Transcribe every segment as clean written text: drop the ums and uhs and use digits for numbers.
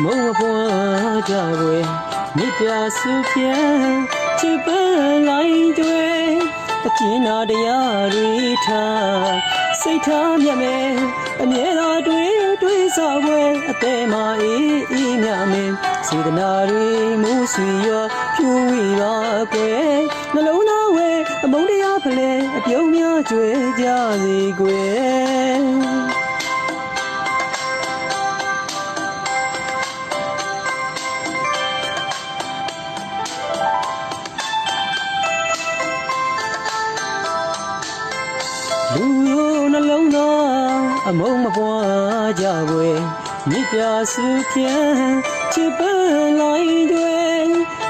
မုံဘွားကြွယ်မြစ်ပြဆူပြန်ချစ်ပန်းလိုက်တွေအကျဉ်းနာတရားတွေထားစိတ်ထားမြတ်မယ်အမြဲတမ်းတွေးစားပွဲအသေးမအေးမြမယ်စေတနာတွေမူးဆွေရောဖြူဝီပါကွယ်နှလုံးသားဝဲအမုန်းတရားဖလဲအပြုံးများကြွယ်ကြစေကွယ်လူရိုးနှလုံးသားအမုံမပွားကြွယ်မြစ်ပြဆူပြန်ချစ်ပန်းလိုက်တွေ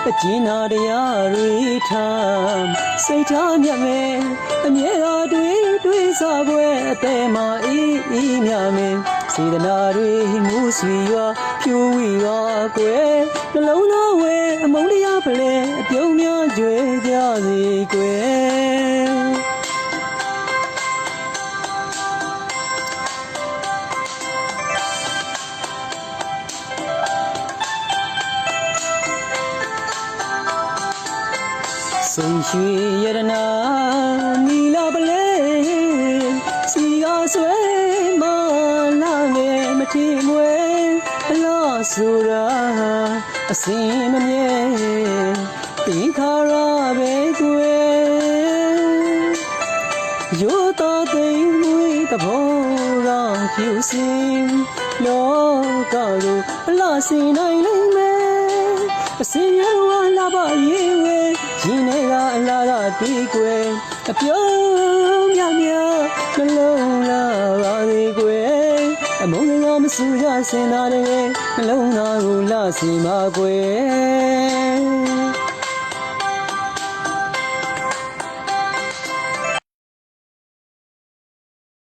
အကျဉ်းနာတရားတွေထားစိတ်ထားမြတ်မယ်အမြဲတမ်းတွေးစားပွဲအသေးမအေးမြမယ်စေတနာတွေမူးဆွေရွာဖြူဝီပါကွယ်နှလုံးသားဝဲအမုန်းတရားဖလဲအပြုံးများကြွယ်ကြစေကွယ်စိတ်ရွှေရတနာနီလာပလဲစီကားဆွဲမလာငယ်မထီမွဲအလားဆိုတာအစင်မမြဲတင်ခါရပဲကွယ်ရိုးသားသိမ်မွေးတဘောကဖြူစင်လောကကိုအလားစင်နိုင်လိမ့်မယ်အစင်ရောလာပါရေးဝဲရင်ထဲကအလားကတီးကွယ်အပြုံးမြနှလုံးလာပါစေကွယ်အမုန်းကမဆူကြစင်သားတွေနှလုံးသားကိုလှစီပါကွယ်